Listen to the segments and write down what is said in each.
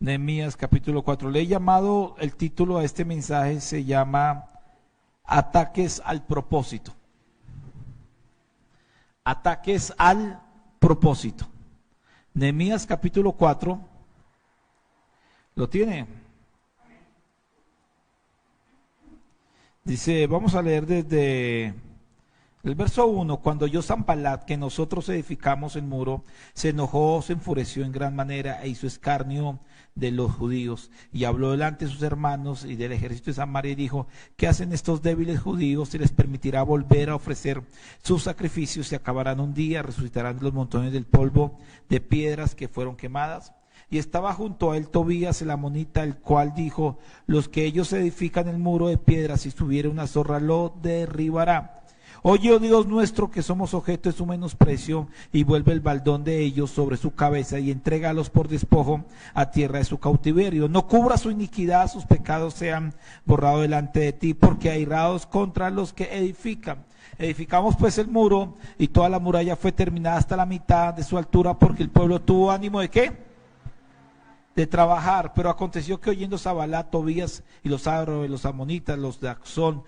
Nehemías capítulo 4. Le he llamado, el título a este mensaje se llama Ataques al propósito. Ataques al propósito. Nehemías capítulo 4. ¿Lo tiene? Dice, vamos a leer desde el verso 1. Cuando oyó Sanballat que nosotros edificamos el muro, se enojó, se enfureció en gran manera e hizo escarnio de los judíos, y habló delante de sus hermanos y del ejército de Samaria y dijo: ¿qué hacen estos débiles judíos? ¿Se les permitirá volver a ofrecer sus sacrificios? Se acabarán un día, resucitarán de los montones del polvo de piedras que fueron quemadas. Y estaba junto a él Tobías el amonita, el cual dijo: los que ellos edifican el muro de piedras, si subiera una zorra lo derribará. Oye, oh Dios nuestro, que somos objeto de su menosprecio, y vuelve el baldón de ellos sobre su cabeza, y entrégalos por despojo a tierra de su cautiverio. No cubra su iniquidad, sus pecados sean borrados delante de ti, porque airados contra los que edifican. Edificamos pues el muro, y toda la muralla fue terminada hasta la mitad de su altura, porque el pueblo tuvo ánimo ¿de qué? De trabajar. Pero aconteció que oyendo Sanballat, Tobías y los árabes, los amonitas, los de Axón,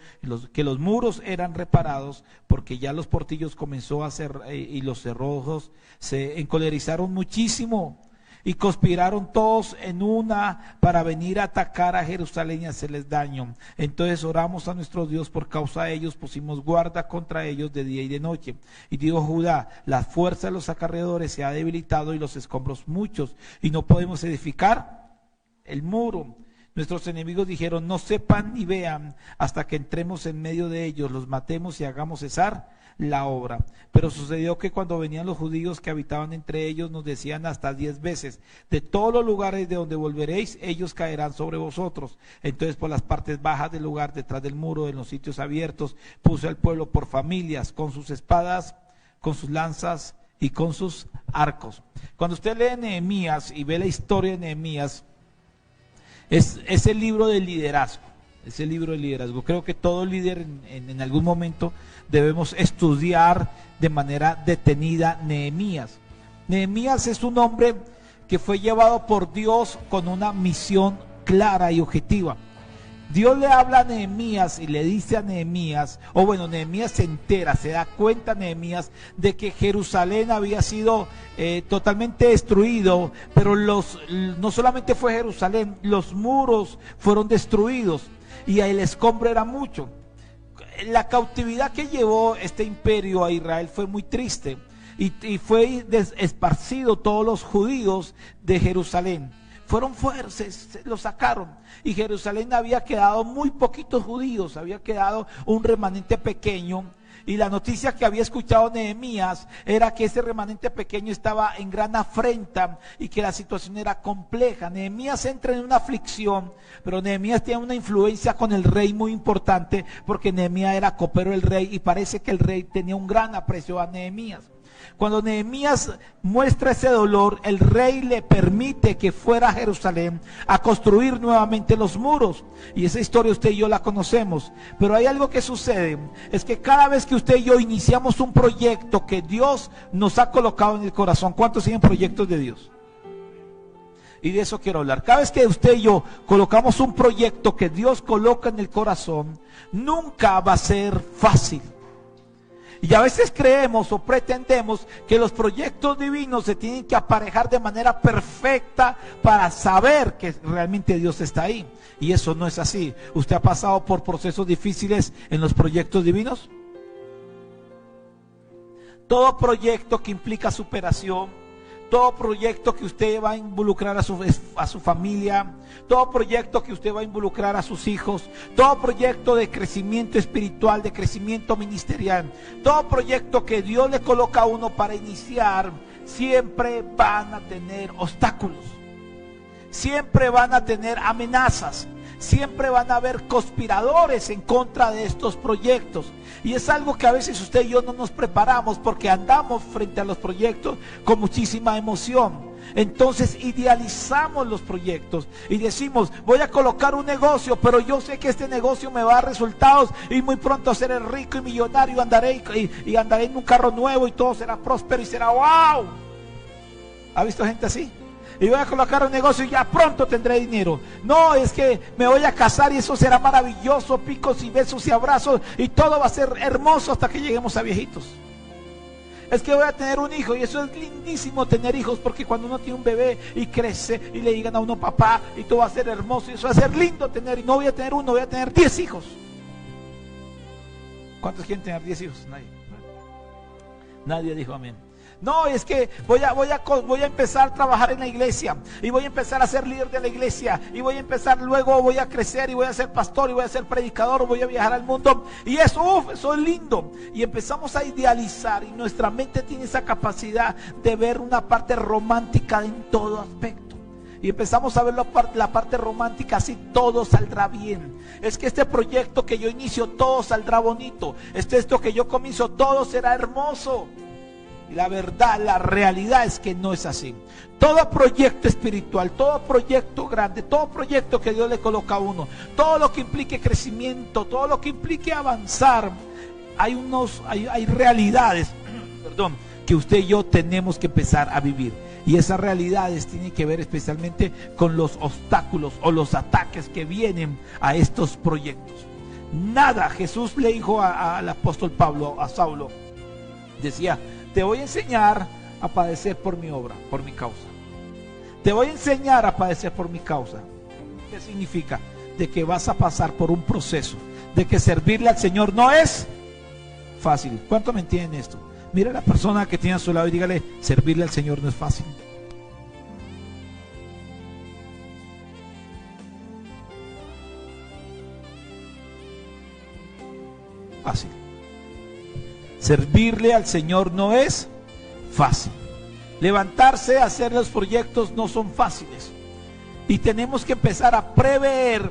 que los muros eran reparados, porque ya los portillos comenzó a hacer, y los cerrojos se encolerizaron muchísimo, y conspiraron todos en una para venir a atacar a Jerusalén y hacerles daño. Entonces oramos a nuestro Dios por causa de ellos, pusimos guarda contra ellos de día y de noche. Y dijo Judá: la fuerza de los acarreadores se ha debilitado y los escombros muchos, y no podemos edificar el muro. Nuestros enemigos dijeron: no sepan ni vean hasta que entremos en medio de ellos, los matemos y hagamos cesar la obra. Pero sucedió que cuando venían los judíos que habitaban entre ellos, nos decían hasta 10 veces: de todos los lugares de donde volveréis, ellos caerán sobre vosotros. Entonces por las partes bajas del lugar, detrás del muro, en los sitios abiertos, puso al pueblo por familias, con sus espadas, con sus lanzas y con sus arcos. Cuando usted lee Nehemías y ve la historia de Nehemías, es el libro del liderazgo. Es el libro del liderazgo. Creo que todo líder en algún momento debemos estudiar de manera detenida Nehemías. Nehemías es un hombre que fue llevado por Dios con una misión clara y objetiva. Dios le habla a Nehemías y le dice a Nehemías, Nehemías se entera, se da cuenta Nehemías de que Jerusalén había sido totalmente destruido, pero no solamente fue Jerusalén, los muros fueron destruidos y el escombro era mucho. La cautividad que llevó este imperio a Israel fue muy triste, y fue esparcido todos los judíos de Jerusalén. Fueron se los sacaron, y Jerusalén había quedado muy poquitos judíos, había quedado un remanente pequeño. Y la noticia que había escuchado Nehemías era que ese remanente pequeño estaba en gran afrenta y que la situación era compleja. Nehemías entra en una aflicción, pero Nehemías tiene una influencia con el rey muy importante, porque Nehemías era copero del rey y parece que el rey tenía un gran aprecio a Nehemías. Cuando Nehemías muestra ese dolor, el rey le permite que fuera a Jerusalén a construir nuevamente los muros. Y esa historia usted y yo la conocemos. Pero hay algo que sucede, es que cada vez que usted y yo iniciamos un proyecto que Dios nos ha colocado en el corazón, ¿cuántos siguen proyectos de Dios? Y de eso quiero hablar. Cada vez que usted y yo colocamos un proyecto que Dios coloca en el corazón, nunca va a ser fácil. Y a veces creemos o pretendemos que los proyectos divinos se tienen que aparejar de manera perfecta para saber que realmente Dios está ahí. Y eso no es así. ¿Usted ha pasado por procesos difíciles en los proyectos divinos? Todo proyecto que implica superación, todo proyecto que usted va a involucrar a su familia, todo proyecto que usted va a involucrar a sus hijos, todo proyecto de crecimiento espiritual, de crecimiento ministerial, todo proyecto que Dios le coloca a uno para iniciar, siempre van a tener obstáculos, siempre van a tener amenazas, siempre van a haber conspiradores en contra de estos proyectos. Y es algo que a veces usted y yo no nos preparamos, porque andamos frente a los proyectos con muchísima emoción. Entonces idealizamos los proyectos y decimos: voy a colocar un negocio, pero yo sé que este negocio me va a dar resultados y muy pronto seré rico y millonario, andaré y andaré en un carro nuevo y todo será próspero y será wow. ¿Ha visto gente así? y voy a colocar un negocio y ya pronto tendré dinero. No, es que me voy a casar y eso será maravilloso, picos y besos y abrazos y todo va a ser hermoso hasta que lleguemos a viejitos. Es que voy a tener un hijo y eso es lindísimo tener hijos, porque cuando uno tiene un bebé y crece y le digan a uno papá y todo va a ser hermoso y eso va a ser lindo tener, y no voy a tener uno, voy a tener 10 hijos. ¿Cuántos quieren tener 10 hijos? Nadie dijo amén. No, es que voy a empezar a trabajar en la iglesia y voy a empezar a ser líder de la iglesia y luego voy a crecer y voy a ser pastor y voy a ser predicador, voy a viajar al mundo y eso es lindo. Y empezamos a idealizar y nuestra mente tiene esa capacidad de ver una parte romántica en todo aspecto. Y empezamos a ver la parte romántica, así todo saldrá bien. Es que este proyecto que yo inicio, todo saldrá bonito. Esto que yo comienzo, todo será hermoso. Y la verdad, la realidad es que no es así. Todo proyecto espiritual, todo proyecto grande, todo proyecto que Dios le coloca a uno, todo lo que implique crecimiento, todo lo que implique avanzar, hay realidades, que usted y yo tenemos que empezar a vivir. Y esas realidades tienen que ver especialmente con los obstáculos o los ataques que vienen a estos proyectos. Nada, Jesús le dijo al apóstol Pablo, a Saulo, decía: te voy a enseñar a padecer por mi obra, por mi causa. Te voy a enseñar a padecer por mi causa. ¿Qué significa? De que vas a pasar por un proceso, de que servirle al Señor no es fácil. ¿Cuánto me entienden esto? Mira a la persona que tiene a su lado y dígale: servirle al Señor no es fácil. Fácil. Servirle al Señor no es fácil. Levantarse a hacer los proyectos no son fáciles. Y tenemos que empezar a prever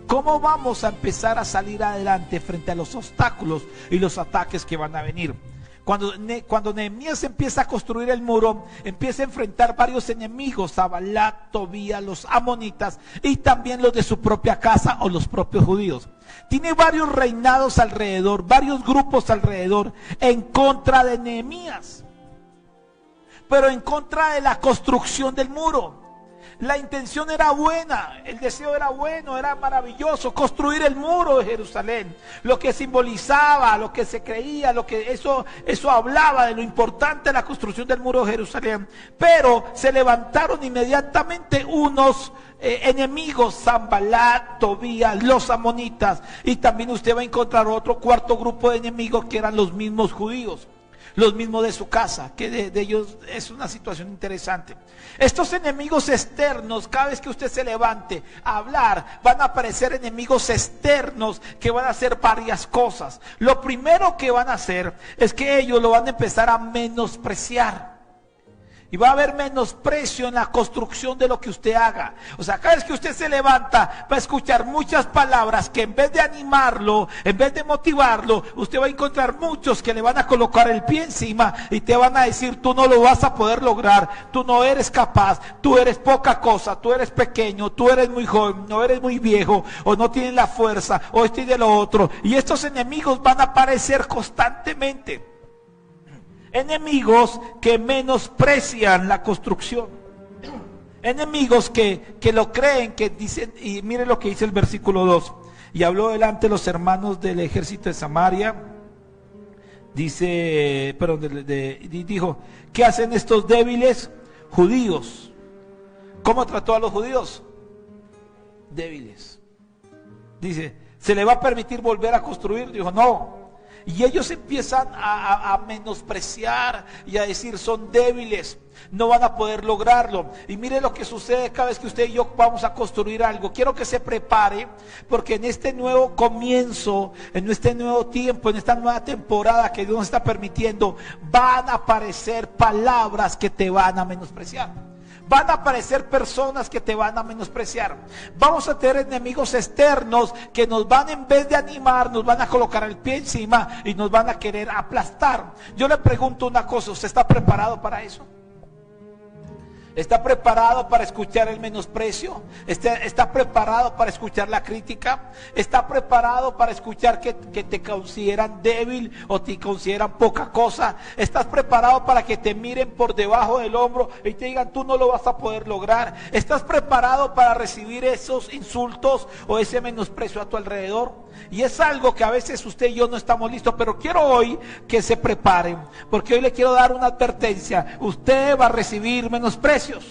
cómo vamos a empezar a salir adelante frente a los obstáculos y los ataques que van a venir. Cuando Nehemías empieza a construir el muro, empieza a enfrentar varios enemigos: Sanballat, Tobías, los amonitas y también los de su propia casa o los propios judíos. Tiene varios reinados alrededor, varios grupos alrededor en contra de Nehemías, pero en contra de la construcción del muro. La intención era buena, el deseo era bueno, era maravilloso, construir el muro de Jerusalén, lo que simbolizaba, lo que se creía, eso hablaba de lo importante de la construcción del muro de Jerusalén. Pero se levantaron inmediatamente unos enemigos: Sanballat, Tobías, los amonitas, y también usted va a encontrar otro cuarto grupo de enemigos que eran los mismos judíos, los mismos de su casa, que de ellos es una situación interesante. Estos enemigos externos, cada vez que usted se levante a hablar, van a aparecer enemigos externos que van a hacer varias cosas. Lo primero que van a hacer es que ellos lo van a empezar a menospreciar. Y va a haber menosprecio en la construcción de lo que usted haga. O sea, cada vez que usted se levanta, va a escuchar muchas palabras que en vez de animarlo, en vez de motivarlo, usted va a encontrar muchos que le van a colocar el pie encima y te van a decir: tú no lo vas a poder lograr, tú no eres capaz, tú eres poca cosa, tú eres pequeño, tú eres muy joven, no eres muy viejo, o no tienes la fuerza, o esto y de lo otro. Y estos enemigos van a aparecer constantemente. Enemigos que menosprecian la construcción. Enemigos que lo creen, que dicen, y mire lo que dice el versículo 2. Y habló delante de los hermanos del ejército de Samaria. Dijo: ¿qué hacen estos débiles judíos? ¿Cómo trató a los judíos? Débiles. Dice: ¿se le va a permitir volver a construir? Dijo: no. Y ellos empiezan a menospreciar y a decir: son débiles, no van a poder lograrlo. Y mire lo que sucede cada vez que usted y yo vamos a construir algo. Quiero que se prepare, porque en este nuevo comienzo, en este nuevo tiempo, en esta nueva temporada que Dios nos está permitiendo, van a aparecer palabras que te van a menospreciar. Van a aparecer personas que te van a menospreciar. Vamos a tener enemigos externos que nos van, en vez de animar, nos van a colocar el pie encima y nos van a querer aplastar. Yo le pregunto una cosa: ¿usted está preparado para eso? ¿Está preparado para escuchar el menosprecio? ¿Está preparado para escuchar la crítica? ¿Está preparado para escuchar que te consideran débil o te consideran poca cosa? ¿Estás preparado para que te miren por debajo del hombro y te digan tú no lo vas a poder lograr? ¿Estás preparado para recibir esos insultos o ese menosprecio a tu alrededor? Y es algo que a veces usted y yo no estamos listos, pero quiero hoy que se preparen, porque hoy le quiero dar una advertencia. Usted va a recibir menosprecios.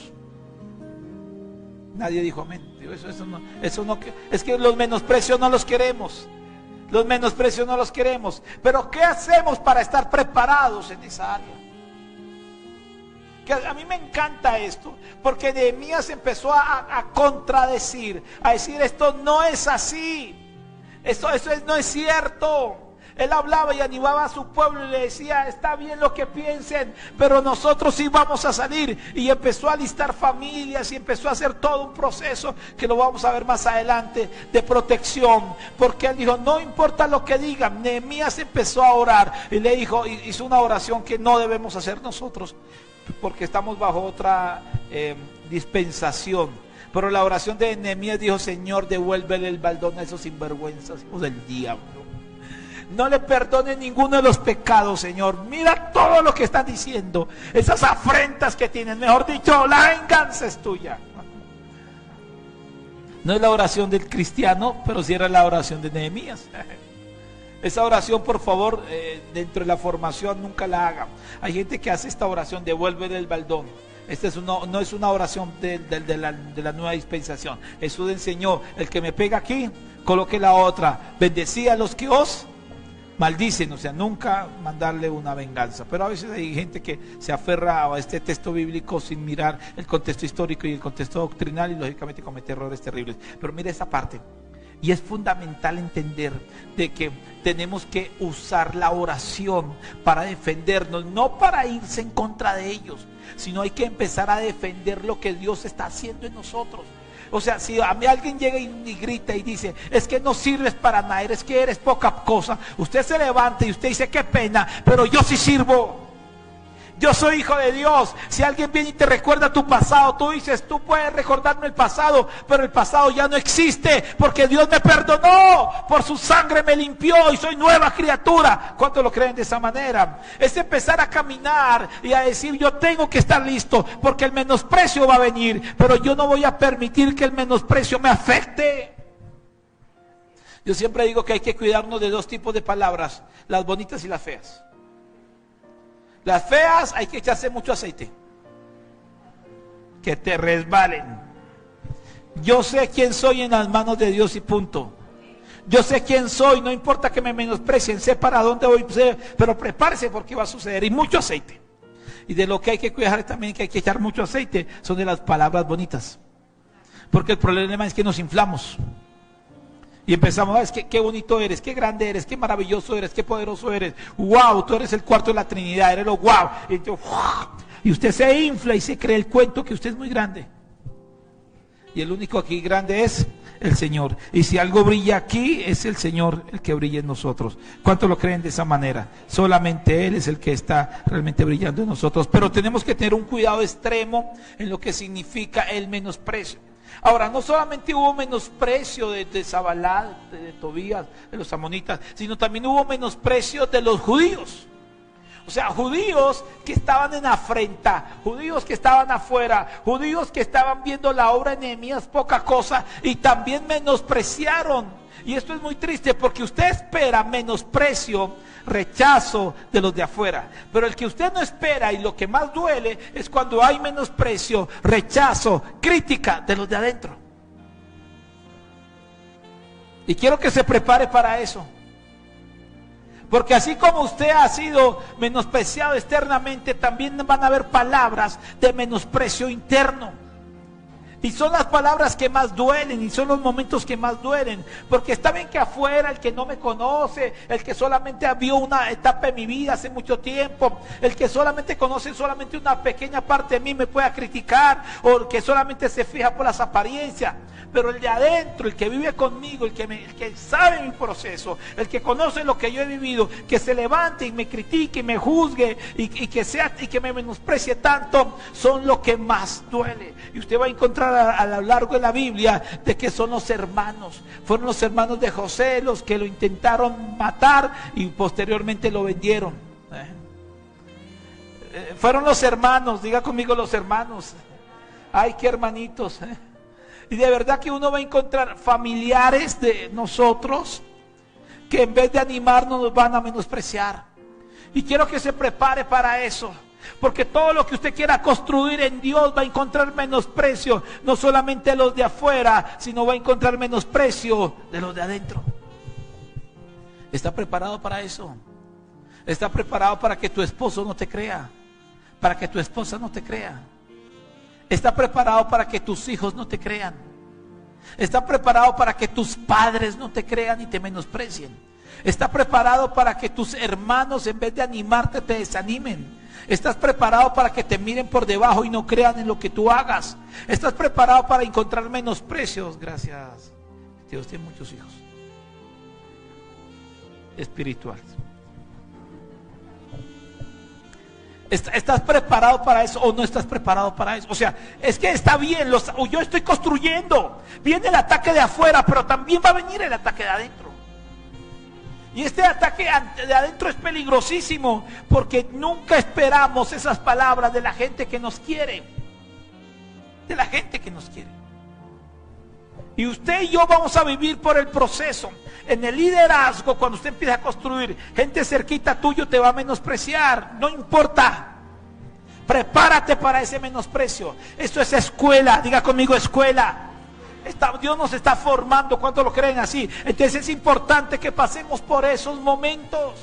Nadie dijo amén. Eso no, es que los menosprecios no los queremos. Los menosprecios no los queremos. Pero ¿qué hacemos para estar preparados en esa área? Que a mí me encanta esto, porque Nehemías empezó a contradecir, a decir esto no es así. Eso no es cierto. Él hablaba y animaba a su pueblo y le decía, está bien lo que piensen, pero nosotros sí vamos a salir. Y empezó a listar familias y empezó a hacer todo un proceso que lo vamos a ver más adelante de protección. Porque él dijo, no importa lo que digan. Nehemías empezó a orar y le dijo, hizo una oración que no debemos hacer nosotros, porque estamos bajo otra dispensación. Pero la oración de Nehemías dijo, Señor, devuélvele el baldón a esos sinvergüenzas, hijos del diablo. No le perdone ninguno de los pecados, Señor. Mira todo lo que están diciendo, esas afrentas que tienen. Mejor dicho, la venganza es tuya. No es la oración del cristiano, pero sí era la oración de Nehemías. Esa oración, por favor, dentro de la formación nunca la hagan. Hay gente que hace esta oración, devuélvele el baldón. Esta no es una oración de la nueva dispensación. Jesús enseñó, el que me pega aquí, coloque la otra. Bendecid a los que os maldicen, o sea, nunca mandarle una venganza. Pero a veces hay gente que se aferra a este texto bíblico sin mirar el contexto histórico y el contexto doctrinal, y lógicamente comete errores terribles. Pero mire esta parte. Y es fundamental entender de que tenemos que usar la oración para defendernos, no para irse en contra de ellos, sino hay que empezar a defender lo que Dios está haciendo en nosotros. O sea, si a mí alguien llega y grita y dice, es que no sirves para nada, eres que eres poca cosa, usted se levanta y usted dice, qué pena, pero yo sí sirvo. Yo soy hijo de Dios. Si alguien viene y te recuerda tu pasado, tú dices, tú puedes recordarme el pasado, pero el pasado ya no existe, porque Dios me perdonó, por su sangre me limpió y soy nueva criatura. ¿Cuántos lo creen de esa manera? Es empezar a caminar y a decir, yo tengo que estar listo, porque el menosprecio va a venir, pero yo no voy a permitir que el menosprecio me afecte. Yo siempre digo que hay que cuidarnos de dos tipos de palabras, las bonitas y las feas. Las feas hay que echarse mucho aceite, que te resbalen. Yo sé quién soy en las manos de Dios y punto. Yo sé quién soy, no importa que me menosprecien, sé para dónde voy, pero prepárese porque va a suceder. Y mucho aceite. Y de lo que hay que cuidar también, que hay que echar mucho aceite, son de las palabras bonitas. Porque el problema es que nos inflamos. Y empezamos, es que qué bonito eres, qué grande eres, qué maravilloso eres, qué poderoso eres. Wow, tú eres el cuarto de la Trinidad, eres lo wow. Y usted se infla y se cree el cuento que usted es muy grande. Y el único aquí grande es el Señor. Y si algo brilla aquí, es el Señor el que brilla en nosotros. ¿Cuántos lo creen de esa manera? Solamente Él es el que está realmente brillando en nosotros. Pero tenemos que tener un cuidado extremo en lo que significa el menosprecio. Ahora, no solamente hubo menosprecio de Zabalat, de Tobías, de los amonitas, sino también hubo menosprecio de los judíos. O sea, judíos que estaban en afrenta, judíos que estaban afuera, judíos que estaban viendo la obra de Nehemías poca cosa y también menospreciaron. Y esto es muy triste porque usted espera menosprecio, rechazo de los de afuera. Pero el que usted no espera y lo que más duele es cuando hay menosprecio, rechazo, crítica de los de adentro. Y quiero que se prepare para eso. Porque así como usted ha sido menospreciado externamente, también van a haber palabras de menosprecio interno. Y son las palabras que más duelen y son los momentos que más duelen. Porque está bien que afuera el que no me conoce, el que solamente vio una etapa de mi vida hace mucho tiempo, el que solamente conoce solamente una pequeña parte de mí me pueda criticar, o el que solamente se fija por las apariencias. Pero el de adentro, el que vive conmigo, el que sabe mi proceso, el que conoce lo que yo he vivido, que se levante y me critique y me juzgue y que me menosprecie tanto, son lo que más duele. Y usted va a encontrar a lo largo de la Biblia de que son los hermanos. Fueron los hermanos de José los que lo intentaron matar y posteriormente lo vendieron. Fueron los hermanos, diga conmigo los hermanos. Ay, qué hermanitos. Y de verdad que uno va a encontrar familiares de nosotros que en vez de animarnos nos van a menospreciar. Y quiero que se prepare para eso. Porque todo lo que usted quiera construir en Dios va a encontrar menosprecio. No solamente de los de afuera, sino va a encontrar menosprecio de los de adentro. ¿Está preparado para eso? ¿Está preparado para que tu esposo no te crea? Para que tu esposa no te crea. ¿Está preparado para que tus hijos no te crean? ¿Está preparado para que tus padres no te crean y te menosprecien? ¿Está preparado para que tus hermanos en vez de animarte te desanimen? ¿Estás preparado para que te miren por debajo y no crean en lo que tú hagas? ¿Estás preparado para encontrar menosprecios? Gracias. Dios tiene muchos hijos espirituales. ¿Estás preparado para eso o no estás preparado para eso? O sea, es que está bien, yo estoy construyendo. Viene el ataque de afuera, pero también va a venir el ataque de adentro. Y este ataque de adentro es peligrosísimo, porque nunca esperamos esas palabras de la gente que nos quiere. De la gente que nos quiere. Y usted y yo vamos a vivir por el proceso. En el liderazgo, cuando usted empieza a construir, gente cerquita tuyo te va a menospreciar. No importa. Prepárate para ese menosprecio. Esto es escuela. Diga conmigo, escuela. Dios nos está formando. ¿Cuántos lo creen así? Entonces es importante que pasemos por esos momentos.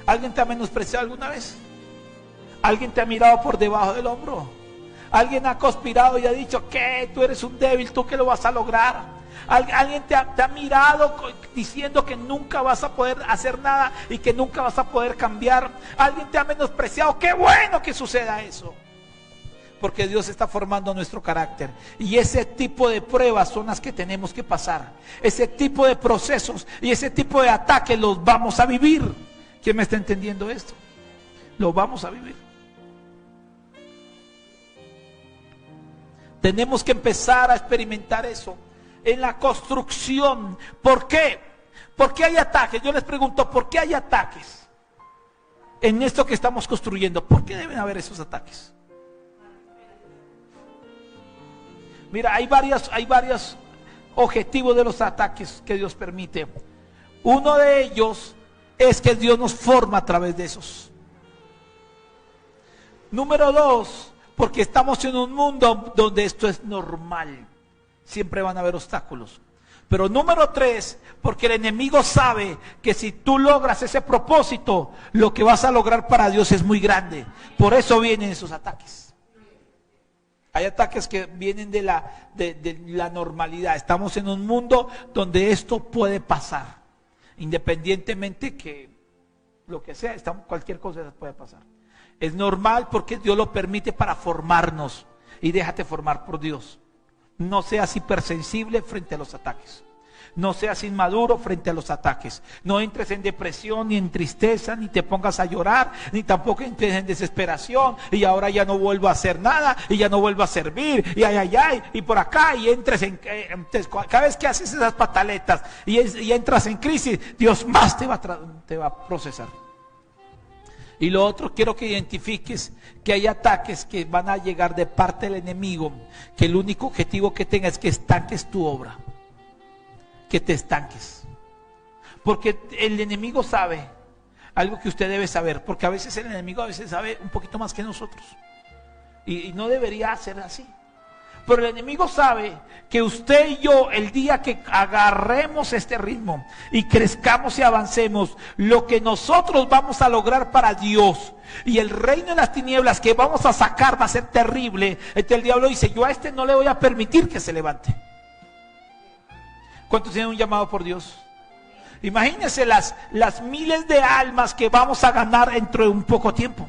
¿Alguien te ha menospreciado alguna vez? ¿Alguien te ha mirado por debajo del hombro? ¿Alguien ha conspirado y ha dicho que tú eres un débil, tú que lo vas a lograr? ¿Alguien te ha mirado diciendo que nunca vas a poder hacer nada y que nunca vas a poder cambiar? ¿Alguien te ha menospreciado? ¡Qué bueno que suceda eso! Porque Dios está formando nuestro carácter. Y ese tipo de pruebas son las que tenemos que pasar. Ese tipo de procesos y ese tipo de ataques los vamos a vivir. ¿Quién me está entendiendo esto? Lo vamos a vivir. Tenemos que empezar a experimentar eso en la construcción. ¿Por qué? ¿Por qué hay ataques? Yo les pregunto, ¿por qué hay ataques en esto que estamos construyendo? ¿Por qué deben haber esos ataques? Mira, hay varios objetivos de los ataques que Dios permite. Uno de ellos es que Dios nos forma a través de esos. Número 2, porque estamos en un mundo donde esto es normal. Siempre van a haber obstáculos. Pero número 3, porque el enemigo sabe que si tú logras ese propósito, lo que vas a lograr para Dios es muy grande. Por eso vienen esos ataques. Hay ataques que vienen de la normalidad. Estamos en un mundo donde esto puede pasar. Independientemente que lo que sea, cualquier cosa puede pasar. Es normal porque Dios lo permite para formarnos. Y déjate formar por Dios. No seas hipersensible frente a los ataques. No seas inmaduro frente a los ataques. No entres en depresión, ni en tristeza, ni te pongas a llorar, ni tampoco entres en desesperación. Y ahora ya no vuelvo a hacer nada, y ya no vuelvo a servir, y y por acá, y entres cada vez que haces esas pataletas y entras en crisis, Dios más te va a procesar. Y lo otro, quiero que identifiques que hay ataques que van a llegar de parte del enemigo, que el único objetivo que tenga es que estanques tu obra. Que te estanques. Porque el enemigo sabe algo que usted debe saber, porque a veces el enemigo sabe un poquito más que nosotros. Y no debería ser así. Pero el enemigo sabe que usted y yo, el día que agarremos este ritmo y crezcamos y avancemos, lo que nosotros vamos a lograr para Dios y el reino de las tinieblas que vamos a sacar va a ser terrible. Entonces el diablo dice, yo a este no le voy a permitir que se levante. ¿Cuántos tienen un llamado por Dios? Imagínense las miles de almas que vamos a ganar dentro de un poco tiempo.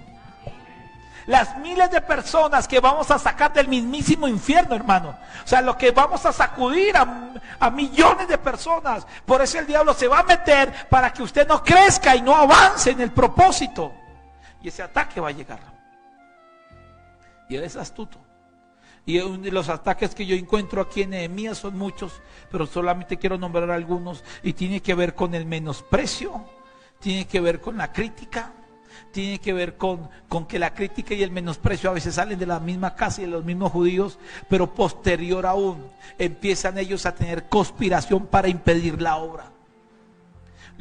Las miles de personas que vamos a sacar del mismísimo infierno, hermano. O sea, lo que vamos a sacudir a millones de personas. Por eso el diablo se va a meter para que usted no crezca y no avance en el propósito. Y ese ataque va a llegar. Y él es astuto. Y los ataques que yo encuentro aquí en Nehemías son muchos, pero solamente quiero nombrar algunos. Y tiene que ver con el menosprecio, tiene que ver con la crítica, tiene que ver con que la crítica y el menosprecio a veces salen de la misma casa y de los mismos judíos, pero posterior aún empiezan ellos a tener conspiración para impedir la obra.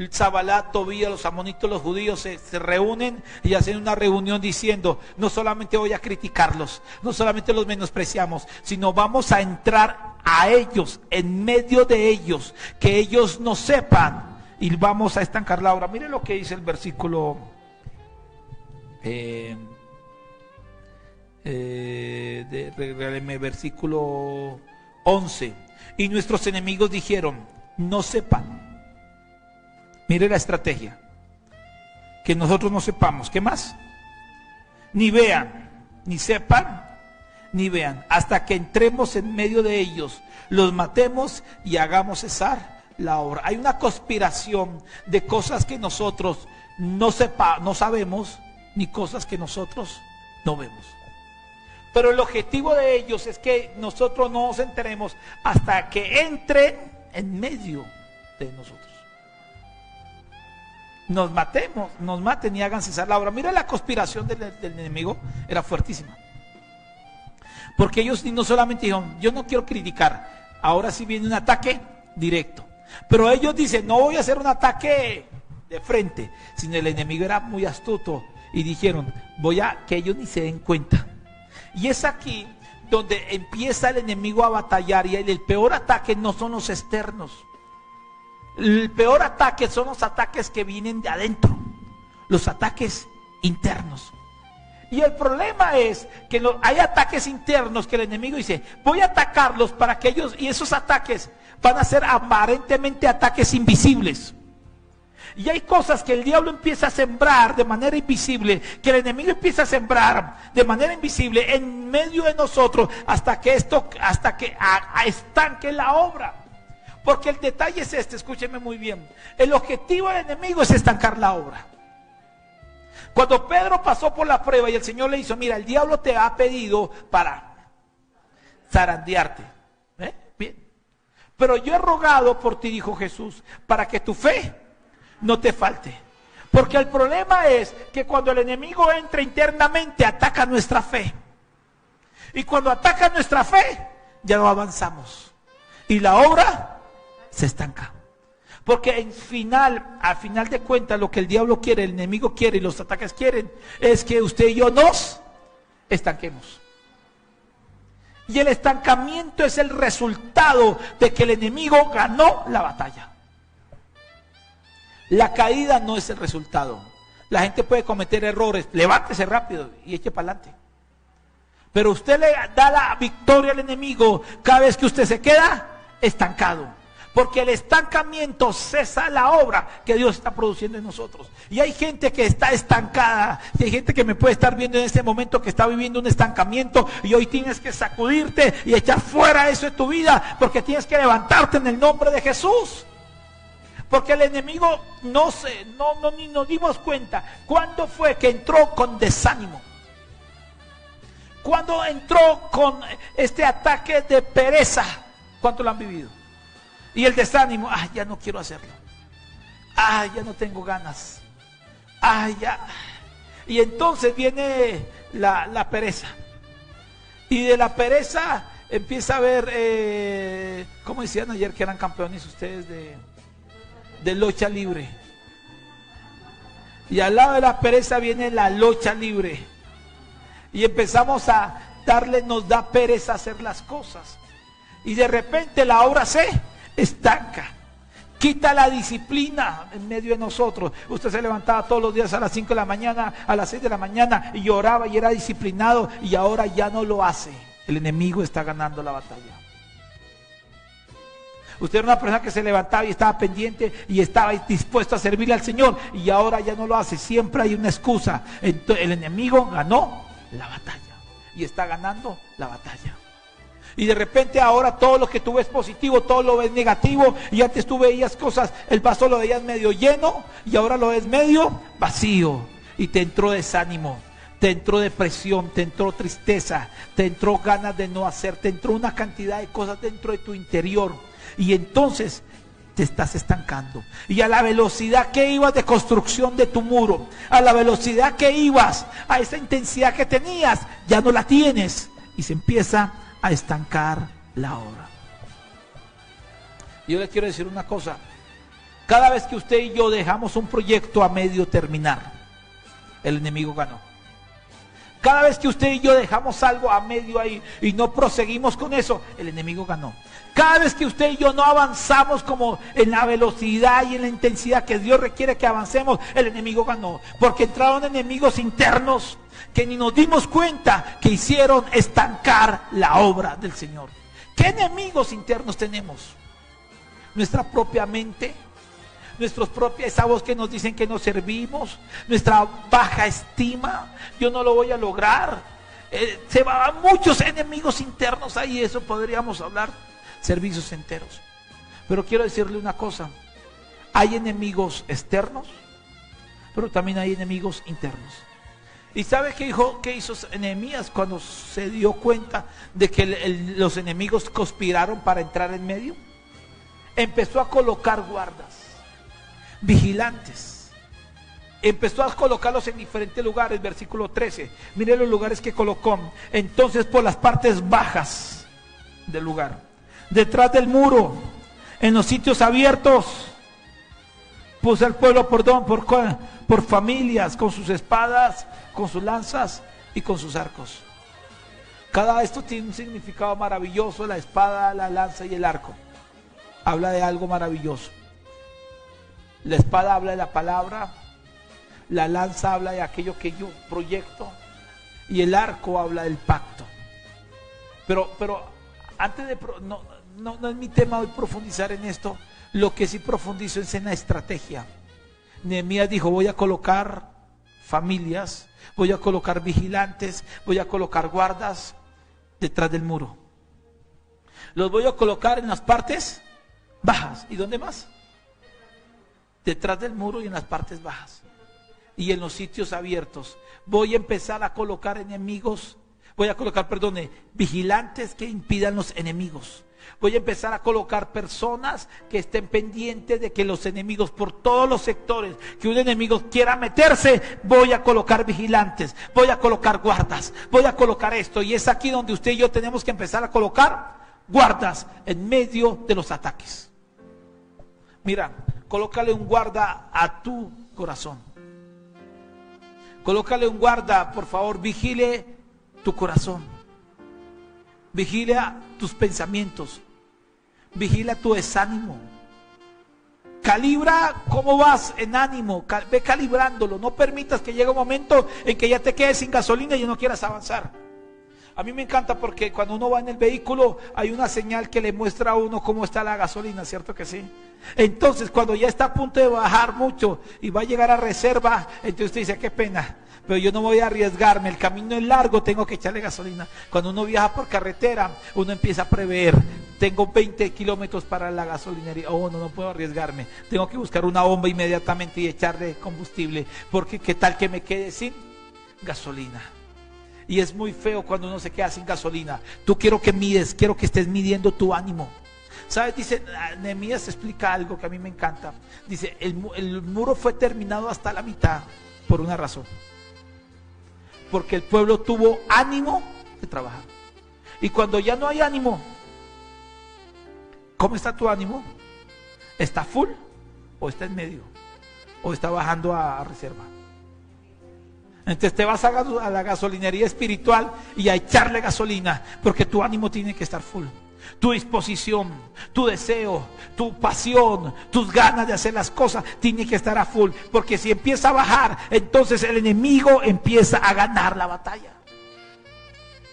Sanbalat, Tobías, los amonitos, los judíos se reúnen y hacen una reunión diciendo, no solamente voy a criticarlos, no solamente los menospreciamos, sino vamos a entrar a ellos, en medio de ellos, que ellos no sepan, y vamos a estancar la obra. Mire lo que dice el versículo versículo 11. Y nuestros enemigos dijeron, no sepan. Mire la estrategia, que nosotros no sepamos. ¿Qué más? Ni vean, ni sepan, ni vean, hasta que entremos en medio de ellos, los matemos y hagamos cesar la obra. Hay una conspiración de cosas que nosotros no sabemos, ni cosas que nosotros no vemos. Pero el objetivo de ellos es que nosotros no nos enteremos hasta que entren en medio de nosotros. Nos maten y hagan cesar la obra. Mira, la conspiración del enemigo era fuertísima. Porque ellos no solamente dijeron, yo no quiero criticar, ahora sí viene un ataque directo. Pero ellos dicen, no voy a hacer un ataque de frente, sino el enemigo era muy astuto y dijeron, voy a que ellos ni se den cuenta. Y es aquí donde empieza el enemigo a batallar, y el peor ataque no son los externos. El peor ataque son los ataques que vienen de adentro, los ataques internos. Y el problema es que hay ataques internos que el enemigo dice, voy a atacarlos para que ellos, y esos ataques van a ser aparentemente ataques invisibles. Y hay cosas que el diablo empieza a sembrar de manera invisible, que el enemigo empieza a sembrar de manera invisible en medio de nosotros, hasta que estanque la obra. Porque el detalle es este, escúcheme muy bien. El objetivo del enemigo es estancar la obra. Cuando Pedro pasó por la prueba y el Señor le hizo, mira, el diablo te ha pedido para zarandearte. Bien. Pero yo he rogado por ti, dijo Jesús, para que tu fe no te falte. Porque el problema es que cuando el enemigo entra internamente, ataca nuestra fe. Y cuando ataca nuestra fe, ya no avanzamos. Y la obra se estanca. Porque al final de cuentas, lo que el diablo quiere, el enemigo quiere y los ataques quieren, es que usted y yo nos estanquemos. Y el estancamiento es el resultado de que el enemigo ganó la batalla. La caída no es el resultado. La gente puede cometer errores, levántese rápido y eche para adelante. Pero usted le da la victoria al enemigo cada vez que usted se queda estancado. Porque el estancamiento cesa la obra que Dios está produciendo en nosotros. Y hay gente que está estancada. Y hay gente que me puede estar viendo en este momento que está viviendo un estancamiento. Y hoy tienes que sacudirte y echar fuera eso de tu vida. Porque tienes que levantarte en el nombre de Jesús. Porque el enemigo ni nos dimos cuenta. ¿Cuándo fue que entró con desánimo? ¿Cuándo entró con este ataque de pereza? ¿Cuánto lo han vivido? Y el desánimo, ya no quiero hacerlo. Ya no tengo ganas. Ya. Y entonces viene la pereza. Y de la pereza empieza a ver, ¿cómo decían ayer que eran campeones ustedes de lucha libre? Y al lado de la pereza viene la lucha libre. Y empezamos a nos da pereza hacer las cosas. Y de repente la obra se estanca. Quita la disciplina en medio de nosotros. Usted se levantaba todos los días a las 5 de la mañana, a las 6 de la mañana y oraba y era disciplinado, y ahora ya no lo hace. El enemigo está ganando la batalla. Usted era una persona que se levantaba y estaba pendiente y estaba dispuesto a servirle al Señor, y ahora ya no lo hace. Siempre hay una excusa. Entonces, el enemigo ganó la batalla y está ganando la batalla. Y de repente ahora todo lo que tú ves positivo, todo lo ves negativo. Y antes tú veías cosas, el vaso lo veías medio lleno y ahora lo ves medio vacío. Y te entró desánimo, te entró depresión, te entró tristeza, te entró ganas de no hacer, te entró una cantidad de cosas dentro de tu interior. Y entonces te estás estancando. Y a la velocidad que ibas de construcción de tu muro, a la velocidad que ibas, a esa intensidad que tenías, ya no la tienes. Y se empieza a estancar la obra. Yo le quiero decir una cosa: cada vez que usted y yo dejamos un proyecto a medio terminar, el enemigo ganó. Cada vez que usted y yo dejamos algo a medio ahí y no proseguimos con eso, el enemigo ganó. Cada vez que usted y yo no avanzamos como en la velocidad y en la intensidad que Dios requiere que avancemos, el enemigo ganó. Porque entraron enemigos internos que ni nos dimos cuenta que hicieron estancar la obra del Señor. ¿Qué enemigos internos tenemos? Nuestra propia mente, esa voz que nos dicen que no servimos, nuestra baja estima, yo no lo voy a lograr. Se van muchos enemigos internos ahí, eso podríamos hablar servicios enteros. Pero quiero decirle una cosa: hay enemigos externos, pero también hay enemigos internos. ¿Y sabe qué hizo Nehemías cuando se dio cuenta de que los enemigos conspiraron para entrar en medio? Empezó a colocar guardas, vigilantes. Empezó a colocarlos en diferentes lugares. Versículo 13. Mire los lugares que colocó. Entonces, por las partes bajas del lugar, detrás del muro, en los sitios abiertos, puso al pueblo por familias, con sus espadas, con sus lanzas y con sus arcos. Cada esto tiene un significado maravilloso: la espada, la lanza y el arco. Habla de algo maravilloso. La espada habla de la palabra, la lanza habla de aquello que yo proyecto, y el arco habla del pacto. Pero antes de no es mi tema hoy profundizar en esto. Lo que sí profundizo es en la estrategia. Nehemías dijo: voy a colocar familias, voy a colocar vigilantes, voy a colocar guardas detrás del muro. Los voy a colocar en las partes bajas. ¿Y dónde más? Detrás del muro y en las partes bajas. Y en los sitios abiertos. Voy a empezar a colocar vigilantes que impidan los enemigos. Voy a empezar a colocar personas que estén pendientes de que los enemigos, por todos los sectores que un enemigo quiera meterse, voy a colocar vigilantes, voy a colocar guardas, voy a colocar esto. Y es aquí donde usted y yo tenemos que empezar a colocar guardas en medio de los ataques. Mira, colócale un guarda a tu corazón. Colócale un guarda, por favor, vigile tu corazón. Vigila tus pensamientos. Vigila tu desánimo. Calibra cómo vas en ánimo. Ve calibrándolo. No permitas que llegue un momento en que ya te quedes sin gasolina y no quieras avanzar. A mí me encanta porque cuando uno va en el vehículo hay una señal que le muestra a uno cómo está la gasolina, ¿cierto que sí? Entonces cuando ya está a punto de bajar mucho y va a llegar a reserva, entonces usted dice: qué pena, pero yo no voy a arriesgarme, el camino es largo, tengo que echarle gasolina. Cuando uno viaja por carretera, uno empieza a prever: tengo 20 kilómetros para la gasolinería, no puedo arriesgarme, tengo que buscar una bomba inmediatamente y echarle combustible, porque qué tal que me quede sin gasolina. Y es muy feo cuando uno se queda sin gasolina. Quiero que estés midiendo tu ánimo. ¿Sabes? Dice, Nehemías explica algo que a mí me encanta. Dice, el muro fue terminado hasta la mitad por una razón. Porque el pueblo tuvo ánimo de trabajar. Y cuando ya no hay ánimo, ¿cómo está tu ánimo? ¿Está full o está en medio? ¿O está bajando a reserva? Entonces te vas a la gasolinería espiritual y a echarle gasolina, porque tu ánimo tiene que estar full. Tu disposición, tu deseo, tu pasión, tus ganas de hacer las cosas tiene que estar a full, porque si empieza a bajar, entonces el enemigo empieza a ganar la batalla.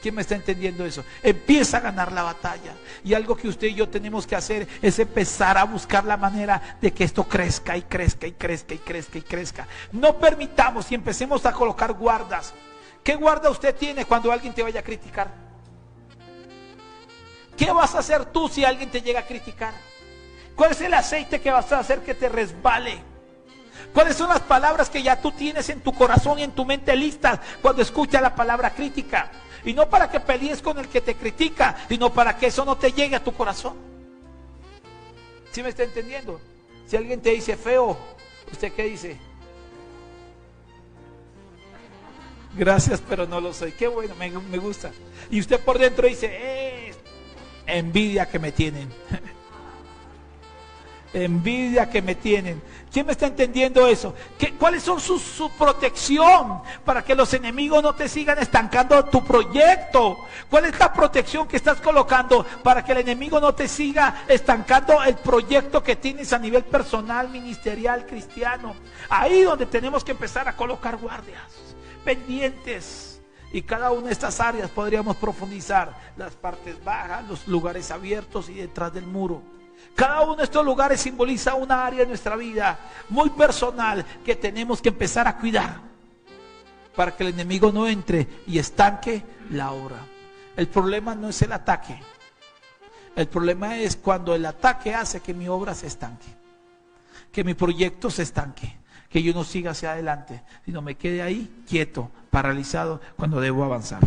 ¿Quién me está entendiendo eso? Empieza a ganar la batalla. Y algo que usted y yo tenemos que hacer es empezar a buscar la manera de que esto crezca y crezca y crezca y crezca y crezca. No permitamos y empecemos a colocar guardas. ¿Qué guarda usted tiene cuando alguien te vaya a criticar? ¿Qué vas a hacer tú si alguien te llega a criticar? ¿Cuál es el aceite que vas a hacer que te resbale? ¿Cuáles son las palabras que ya tú tienes en tu corazón y en tu mente listas cuando escuchas la palabra crítica? Y no para que pelees con el que te critica, sino para que eso no te llegue a tu corazón. ¿Sí me está entendiendo? Si alguien te dice feo, ¿usted qué dice? Gracias, pero no lo soy. Qué bueno, me gusta. Y usted por dentro dice, envidia que me tienen. Envidia que me tienen. ¿Quién me está entendiendo eso? ¿Cuáles son su protección para que los enemigos no te sigan estancando tu proyecto? ¿Cuál es la protección que estás colocando para que el enemigo no te siga estancando el proyecto que tienes a nivel personal, ministerial, cristiano? Ahí donde tenemos que empezar a colocar guardias pendientes. Y cada una de estas áreas podríamos profundizar: las partes bajas, los lugares abiertos y detrás del muro. Cada uno de estos lugares simboliza una área de nuestra vida muy personal que tenemos que empezar a cuidar para que el enemigo no entre y estanque la obra. El problema no es el ataque. El problema es cuando el ataque hace que mi obra se estanque, que mi proyecto se estanque, que yo no siga hacia adelante, sino me quede ahí quieto, paralizado cuando debo avanzar.